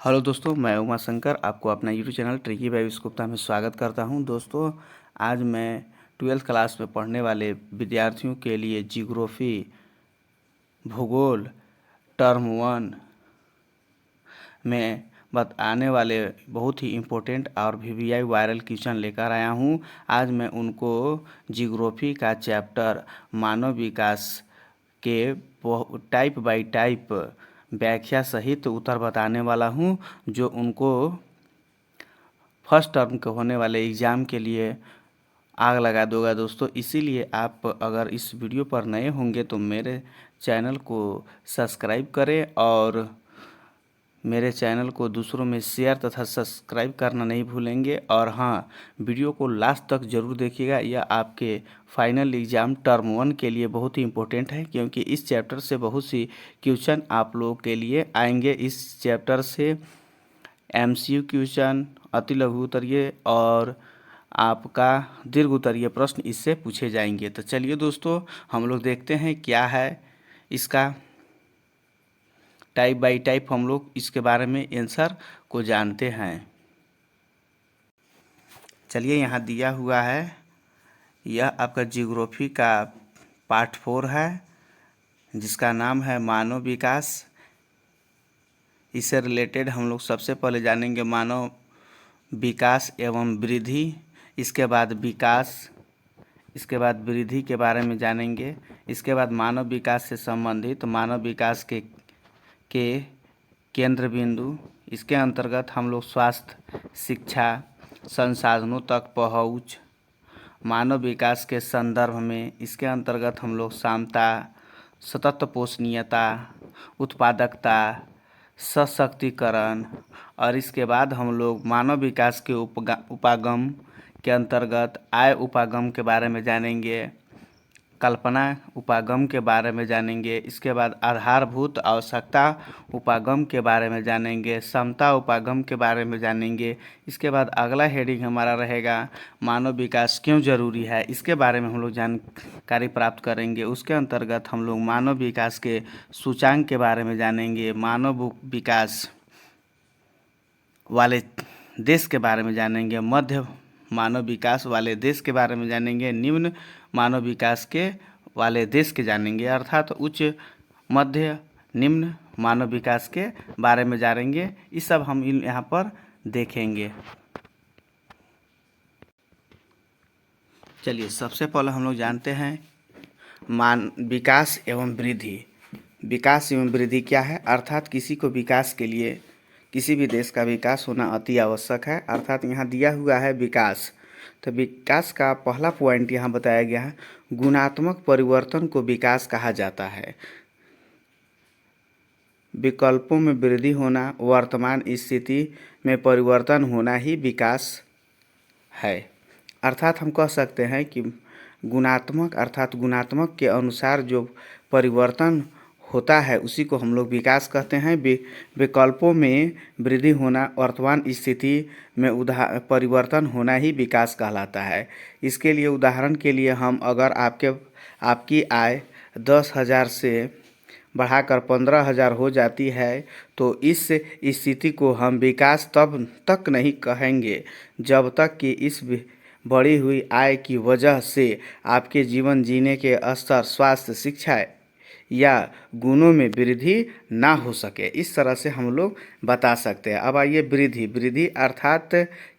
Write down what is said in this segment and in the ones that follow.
Hello दोस्तों, मैं उमा शंकर आपको अपना YouTube channel tricky by Gupta में स्वागत करता हूं। दोस्तों, आज मैं 12th क्लास में पढ़ने वाले विद्यार्थियों के लिए जियोग्राफी भूगोल टर्म 1 में आने वाले बहुत ही इम्पोर्टेंट और वीवीआई वायरल क्वेश्चन लेकर आया हूं। आज मैं उनको जियोग्राफी का चैप्टर मानव विकास के टाइप बाय टाइप व्याख्या सहित उत्तर बताने वाला हूं, जो उनको फर्स्ट टर्म के होने वाले एग्ज़ाम के लिए आग लगा दोगा दोस्तों। इसीलिए आप अगर इस वीडियो पर नए होंगे तो मेरे चैनल को सब्सक्राइब करें और मेरे चैनल को दूसरों में शेयर तथा सब्सक्राइब करना नहीं भूलेंगे। और हाँ, वीडियो को लास्ट तक ज़रूर देखिएगा। यह आपके फाइनल एग्ज़ाम टर्म 1 के लिए बहुत ही इम्पोर्टेंट है, क्योंकि इस चैप्टर से बहुत सी क्वेश्चन आप लोगों के लिए आएंगे। इस चैप्टर से एमसीक्यू क्वेश्चन, अति लघु उत्तरीय और आपका दीर्घ उत्तरीय प्रश्न इससे पूछे जाएंगे। तो चलिए दोस्तों, हम लोग देखते हैं क्या है इसका टाइप बाय टाइप। हम लोग इसके बारे में आंसर को जानते हैं। चलिए, यहाँ दिया हुआ है, यह आपका जियोग्राफी का पार्ट 4 है, जिसका नाम है मानव विकास। इससे रिलेटेड हम लोग सबसे पहले जानेंगे मानव विकास एवं वृद्धि, इसके बाद विकास, इसके बाद वृद्धि के बारे में जानेंगे। इसके बाद मानव विकास से संबंधित मानव विकास के केंद्र बिंदु, इसके अंतर्गत हम लोग स्वास्थ्य, शिक्षा, संसाधनों तक पहुंच, मानव विकास के संदर्भ में, इसके अंतर्गत हम लोग समता, सतत पोषणीयता, उत्पादकता, सशक्तिकरण, और इसके बाद हम लोग मानव विकास के उपागम के अंतर्गत आय उपागम के बारे में जानेंगे, कल्पना उपागम के बारे में जानेंगे। इसके बाद आधारभूत आवश्यकता उपागम के बारे में जानेंगे, समता उपागम के बारे में जानेंगे। इसके बाद अगला हेडिंग हमारा रहेगा मानव विकास क्यों जरूरी है, इसके बारे में हम लोग जानकारी प्राप्त करेंगे। उसके अंतर्गत हम लोग मानव विकास के सूचांक के बारे में जानेंगे, मानव विकास वाले देश के बारे में जानेंगे, मध्य मानव विकास वाले देश के बारे में जानेंगे, निम्न मानव विकास के वाले देश के जानेंगे, अर्थात उच्च, मध्य, निम्न मानव विकास के बारे में जानेंगे। ये सब हम यहाँ पर देखेंगे। चलिए, सबसे पहले हम लोग जानते हैं विकास एवं वृद्धि। विकास एवं वृद्धि क्या है? अर्थात किसी को विकास के लिए, किसी भी देश का विकास होना अति आवश्यक है। अर्थात यहाँ दिया हुआ है विकास, तो विकास का पहला पॉइंट यहाँ बताया गया है, गुणात्मक परिवर्तन को विकास कहा जाता है। विकल्पों में वृद्धि होना, वर्तमान स्थिति में परिवर्तन होना ही विकास है। अर्थात हम कह सकते हैं कि गुणात्मक, अर्थात गुणात्मक के अनुसार जो परिवर्तन होता है उसी को हम लोग विकास कहते हैं। विकल्पों में वृद्धि होना, वर्तमान स्थिति में परिवर्तन होना ही विकास कहलाता है। इसके लिए उदाहरण के लिए हम अगर आपकी आय 10,000 से बढ़ाकर 15,000 हो जाती है तो इस स्थिति को हम विकास तब तक नहीं कहेंगे जब तक कि इस बढ़ी हुई आय की वजह से आपके जीवन जीने के स्तर, स्वास्थ्य, शिक्षा या गुणों में वृद्धि ना हो सके। इस तरह से हम लोग बता सकते हैं। अब आइए वृद्धि अर्थात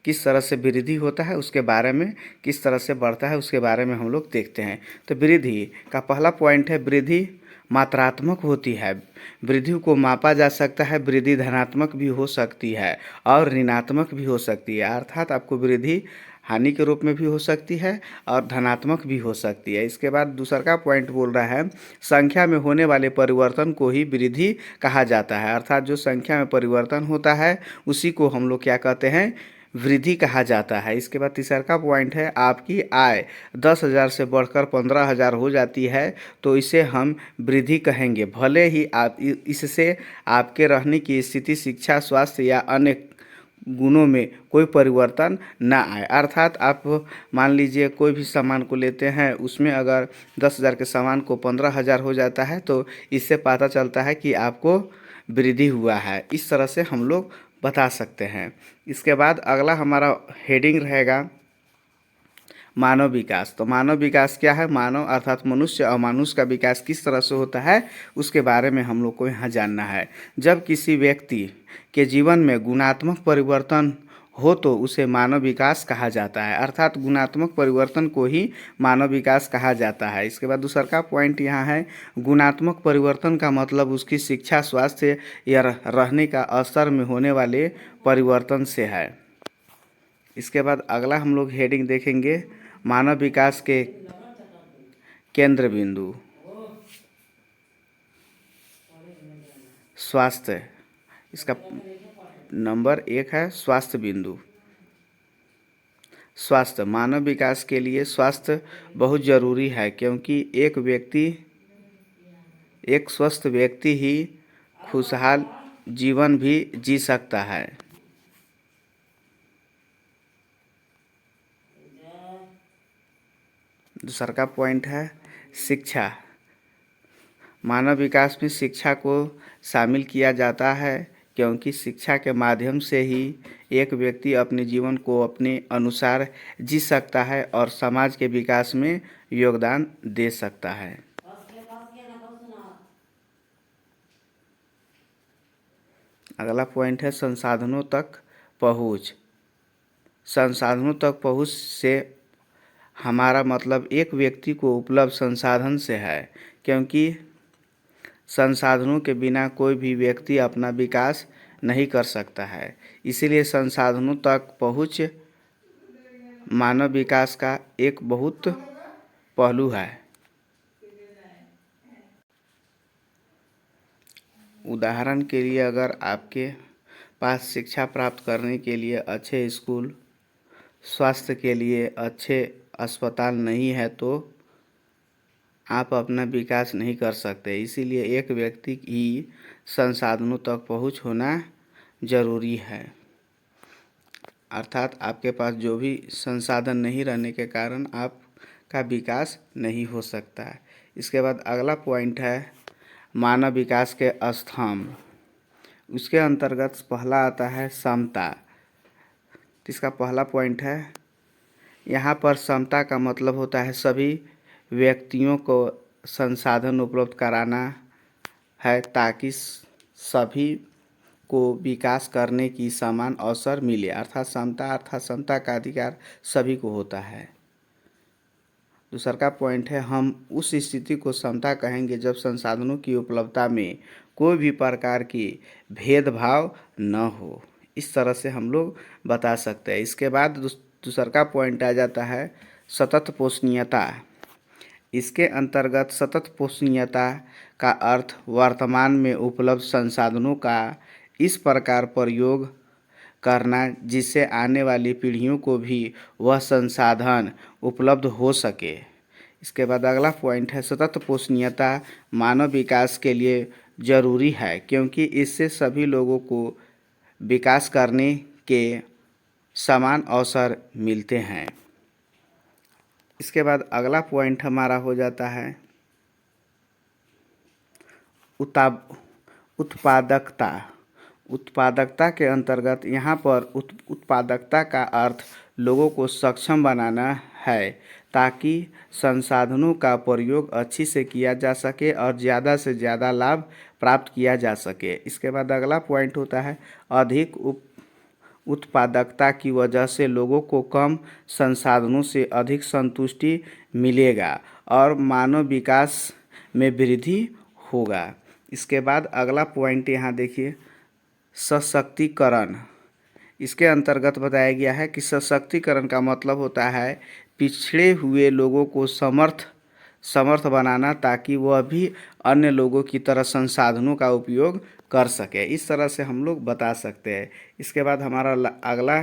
किस तरह से वृद्धि होता है उसके बारे में, किस तरह से बढ़ता है उसके बारे में हम लोग देखते हैं। तो वृद्धि का पहला पॉइंट है, वृद्धि मात्रात्मक होती है। वृद्धि को मापा जा सकता है, वृद्धि धनात्मक भी हो सकती है और ऋणात्मक भी हो सकती है। अर्थात आपको वृद्धि हानि के रूप में भी हो सकती है और धनात्मक भी हो सकती है। इसके बाद दूसरा का पॉइंट बोल रहा है, संख्या में होने वाले परिवर्तन को ही वृद्धि कहा जाता है। अर्थात जो संख्या में परिवर्तन होता है उसी को हम लोग क्या कहते हैं, वृद्धि कहा जाता है। इसके बाद तीसरा का पॉइंट है, आपकी आय 10,000 से बढ़कर 15,000 हो जाती है तो इसे हम वृद्धि कहेंगे, भले ही आप इससे आपके रहने की स्थिति, शिक्षा, स्वास्थ्य या अन्य गुणों में कोई परिवर्तन ना आए। अर्थात आप मान लीजिए कोई भी सामान को लेते हैं, उसमें अगर 10,000 के सामान को 15,000 हो जाता है तो इससे पता चलता है कि आपको वृद्धि हुआ है। इस तरह से हम लोग बता सकते हैं। इसके बाद अगला हमारा हेडिंग रहेगा मानव विकास। तो मानव विकास क्या है? मानव अर्थात मनुष्य और मानुष का विकास किस तरह से होता है उसके बारे में हम लोग को यहाँ जानना है। जब किसी व्यक्ति के जीवन में गुणात्मक परिवर्तन हो तो उसे मानव विकास कहा जाता है, अर्थात गुणात्मक परिवर्तन को ही मानव विकास कहा जाता है। इसके बाद दूसरा का पॉइंट यहाँ है, गुणात्मक परिवर्तन का मतलब उसकी शिक्षा, स्वास्थ्य या रहने का अवसर में होने वाले परिवर्तन से है। इसके बाद अगला हम लोग हेडिंग देखेंगे मानव विकास के केंद्र बिंदु। स्वास्थ्य, इसका नंबर 1 है स्वास्थ्य बिंदु। स्वास्थ्य, मानव विकास के लिए स्वास्थ्य बहुत ज़रूरी है, क्योंकि एक स्वस्थ व्यक्ति ही खुशहाल जीवन भी जी सकता है। दूसरा का पॉइंट है शिक्षा। मानव विकास में शिक्षा को शामिल किया जाता है, क्योंकि शिक्षा के माध्यम से ही एक व्यक्ति अपने जीवन को अपने अनुसार जी सकता है और समाज के विकास में योगदान दे सकता है। अगला पॉइंट है संसाधनों तक पहुँच। संसाधनों तक पहुँच से हमारा मतलब एक व्यक्ति को उपलब्ध संसाधन से है, क्योंकि संसाधनों के बिना कोई भी व्यक्ति अपना विकास नहीं कर सकता है। इसीलिए संसाधनों तक पहुँच मानव विकास का एक बहुत पहलू है। उदाहरण के लिए, अगर आपके पास शिक्षा प्राप्त करने के लिए अच्छे स्कूल, स्वास्थ्य के लिए अच्छे अस्पताल नहीं है तो आप अपना विकास नहीं कर सकते। इसीलिए एक व्यक्ति की संसाधनों तक पहुंच होना ज़रूरी है, अर्थात आपके पास जो भी संसाधन नहीं रहने के कारण आपका विकास नहीं हो सकता है। इसके बाद अगला पॉइंट है मानव विकास के स्तंभ। उसके अंतर्गत पहला आता है समता। इसका पहला पॉइंट है, यहाँ पर समता का मतलब होता है सभी व्यक्तियों को संसाधन उपलब्ध कराना है, ताकि सभी को विकास करने की समान अवसर मिले। अर्थात समता का अधिकार सभी को होता है। दूसरा का पॉइंट है, हम उस स्थिति को समता कहेंगे जब संसाधनों की उपलब्धता में कोई भी प्रकार की भेदभाव न हो। इस तरह से हम लोग बता सकते हैं। इसके बाद दूसरा का पॉइंट आ जाता है सतत पोषणीयता। इसके अंतर्गत सतत पोषणीयता का अर्थ वर्तमान में उपलब्ध संसाधनों का इस प्रकार प्रयोग करना जिससे आने वाली पीढ़ियों को भी वह संसाधन उपलब्ध हो सके। इसके बाद अगला पॉइंट है सतत पोषणीयता मानव विकास के लिए ज़रूरी है, क्योंकि इससे सभी लोगों को विकास करने के समान अवसर मिलते हैं। इसके बाद अगला पॉइंट हमारा हो जाता है उत्पादकता। उत्पादकता के अंतर्गत यहाँ पर उत्पादकता का अर्थ लोगों को सक्षम बनाना है, ताकि संसाधनों का प्रयोग अच्छी से किया जा सके और ज़्यादा से ज़्यादा लाभ प्राप्त किया जा सके। इसके बाद अगला पॉइंट होता है अधिक उत्पादकता की वजह से लोगों को कम संसाधनों से अधिक संतुष्टि मिलेगा और मानव विकास में वृद्धि होगा। इसके बाद अगला पॉइंट यहाँ देखिए सशक्तिकरण। इसके अंतर्गत बताया गया है कि सशक्तिकरण का मतलब होता है पिछड़े हुए लोगों को समर्थ बनाना, ताकि वह भी अन्य लोगों की तरह संसाधनों का उपयोग कर सके। इस तरह से हम लोग बता सकते हैं। इसके बाद हमारा अगला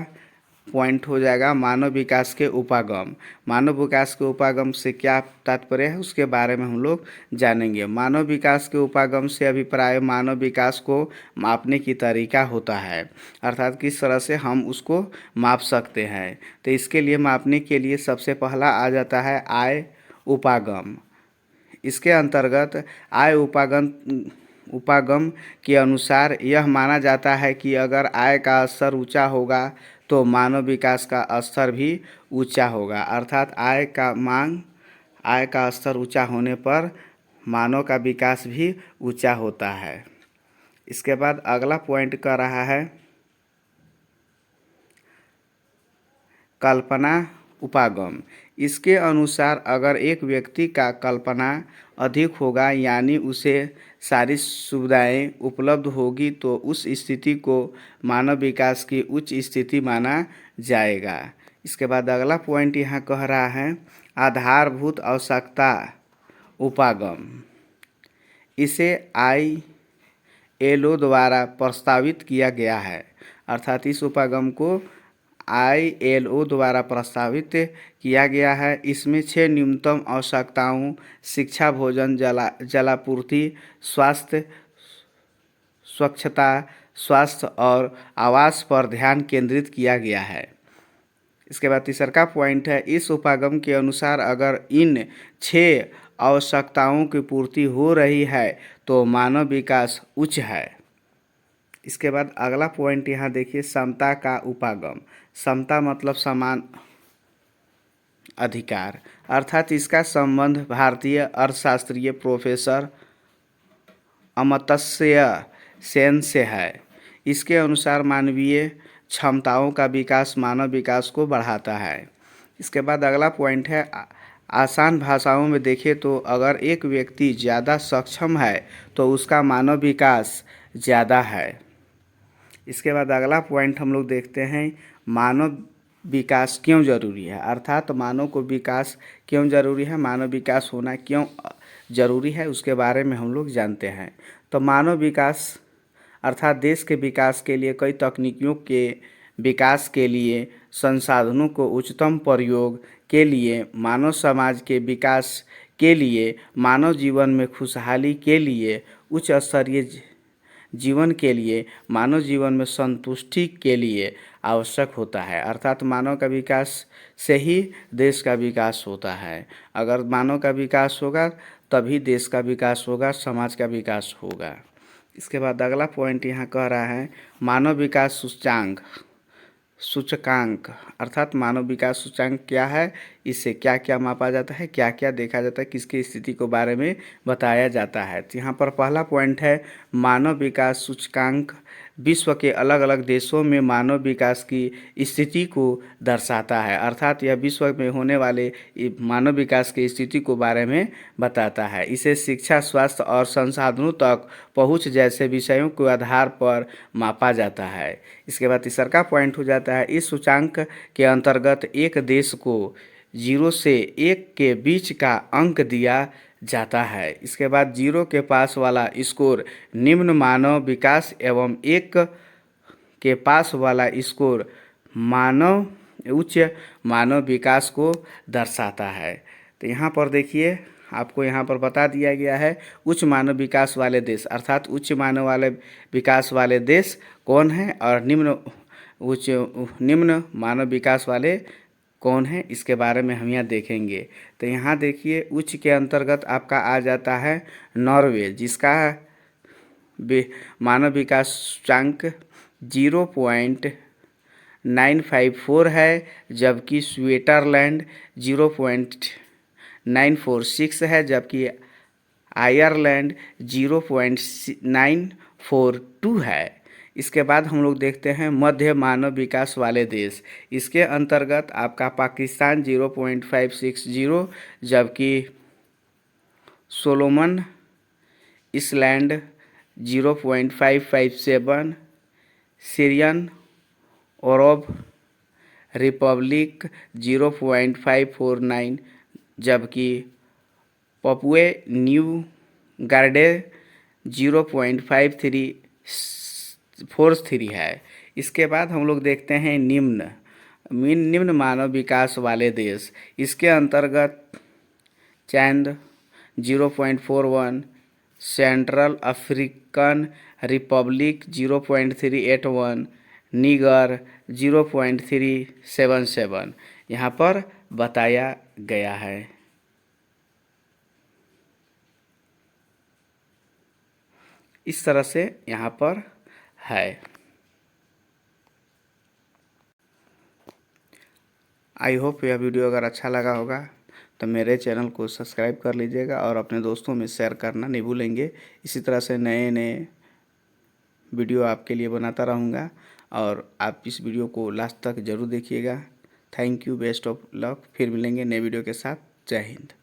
पॉइंट हो जाएगा मानव विकास के उपागम। मानव विकास के उपागम से क्या तात्पर्य है उसके बारे में हम लोग जानेंगे। मानव विकास के उपागम से अभिप्राय मानव विकास को मापने की तरीका होता है, अर्थात किस तरह से हम उसको माप सकते हैं। तो इसके लिए मापने के लिए सबसे पहला आ जाता है आय उपागम। इसके अंतर्गत आय उपागम उपागम के अनुसार यह माना जाता है कि अगर आय का स्तर ऊंचा होगा तो मानव विकास का स्तर भी ऊंचा होगा। अर्थात आय का स्तर ऊंचा होने पर मानव का विकास भी ऊंचा होता है। इसके बाद अगला पॉइंट कर रहा है कल्पना उपागम। इसके अनुसार अगर एक व्यक्ति का कल्पना अधिक होगा यानी उसे सारी सुविधाएं उपलब्ध होगी तो उस स्थिति को मानव विकास की उच्च स्थिति माना जाएगा। इसके बाद अगला पॉइंट यहाँ कह रहा है आधारभूत आवश्यकता उपागम। इसे ILO द्वारा प्रस्तावित किया गया है। अर्थात इस उपागम को ILO द्वारा प्रस्तावित किया गया है। इसमें 6 न्यूनतम आवश्यकताओं शिक्षा, भोजन, जलापूर्ति, स्वच्छता, स्वास्थ्य और आवास पर ध्यान केंद्रित किया गया है। इसके बाद तीसरा पॉइंट है इस उपागम के अनुसार अगर इन 6 आवश्यकताओं की पूर्ति हो रही है तो मानव विकास उच्च है। इसके बाद अगला पॉइंट यहाँ देखिए समता का उपागम। समता मतलब समान अधिकार। अर्थात इसका संबंध भारतीय अर्थशास्त्री प्रोफेसर अमर्त्य सेन से है। इसके अनुसार मानवीय क्षमताओं का विकास मानव विकास को बढ़ाता है। इसके बाद अगला पॉइंट है आसान भाषाओं में देखें तो अगर एक व्यक्ति ज़्यादा सक्षम है तो उसका मानव विकास ज़्यादा है। इसके बाद अगला पॉइंट हम लोग देखते हैं मानव विकास क्यों ज़रूरी है। अर्थात मानव को विकास क्यों ज़रूरी है, मानव विकास होना क्यों ज़रूरी है, उसके बारे में हम लोग जानते हैं। तो मानव विकास अर्थात देश के विकास के लिए कई तकनीकियों के विकास के लिए, संसाधनों को उच्चतम प्रयोग के लिए, मानव समाज के विकास के लिए, मानव जीवन में खुशहाली के लिए, उच्च स्तरीय जीवन के लिए, मानव जीवन में संतुष्टि के लिए आवश्यक होता है। अर्थात मानव का विकास से ही देश का विकास होता है। अगर मानव का विकास होगा तभी देश का विकास होगा, समाज का विकास होगा। इसके बाद अगला पॉइंट यहाँ कह रहा है मानव विकास सूचकांक। अर्थात मानव विकास सूचकांक क्या है, इससे क्या क्या मापा जाता है, क्या क्या देखा जाता है, किसकी स्थिति के बारे में बताया जाता है। तो यहाँ पर पहला पॉइंट है मानव विकास सूचकांक विश्व के अलग अलग देशों में मानव विकास की स्थिति को दर्शाता है। अर्थात यह विश्व में होने वाले मानव विकास की स्थिति को बारे में बताता है। इसे शिक्षा, स्वास्थ्य और संसाधनों तक पहुँच जैसे विषयों के आधार पर मापा जाता है। इसके बाद तीसरा पॉइंट हो जाता है इस सूचकांक के अंतर्गत एक देश को 0 से 1 के बीच का अंक दिया जाता है। इसके बाद 0 के पास वाला स्कोर निम्न मानव विकास एवं 1 के पास वाला स्कोर उच्च मानव विकास को दर्शाता है। तो यहाँ पर देखिए आपको यहाँ पर बता दिया गया है उच्च मानव विकास वाले देश, अर्थात उच्च मानव वाले विकास वाले देश कौन हैं और निम्न मानव विकास वाले कौन है, इसके बारे में हम यहाँ देखेंगे। तो यहाँ देखिए उच्च के अंतर्गत आपका आ जाता है नॉर्वे, जिसका मानव विकास सूचकांक 0.954 है, जबकि स्विट्जरलैंड 0.946 है, जबकि आयरलैंड 0.942 है। इसके बाद हम लोग देखते हैं मध्य मानव विकास वाले देश। इसके अंतर्गत आपका पाकिस्तान 0.560, जबकि Solomon island 0.557, Syrian Arab Republic 0.549, जबकि पपुआ न्यू गिनी 0.5343 है। इसके बाद हम लोग देखते हैं निम्न मानव विकास वाले देश। इसके अंतर्गत चैद 0.41, सेंट्रल अफ्रीकन रिपब्लिक 0.381, निगर 0.377 यहाँ पर बताया गया है। इस तरह से यहाँ पर है। आई होप यह वीडियो अगर अच्छा लगा होगा तो मेरे चैनल को सब्सक्राइब कर लीजिएगा और अपने दोस्तों में शेयर करना नहीं भूलेंगे। इसी तरह से नए नए वीडियो आपके लिए बनाता रहूँगा और आप इस वीडियो को लास्ट तक ज़रूर देखिएगा। Thank you, best of luck. फिर मिलेंगे नए वीडियो के साथ। जय हिंद।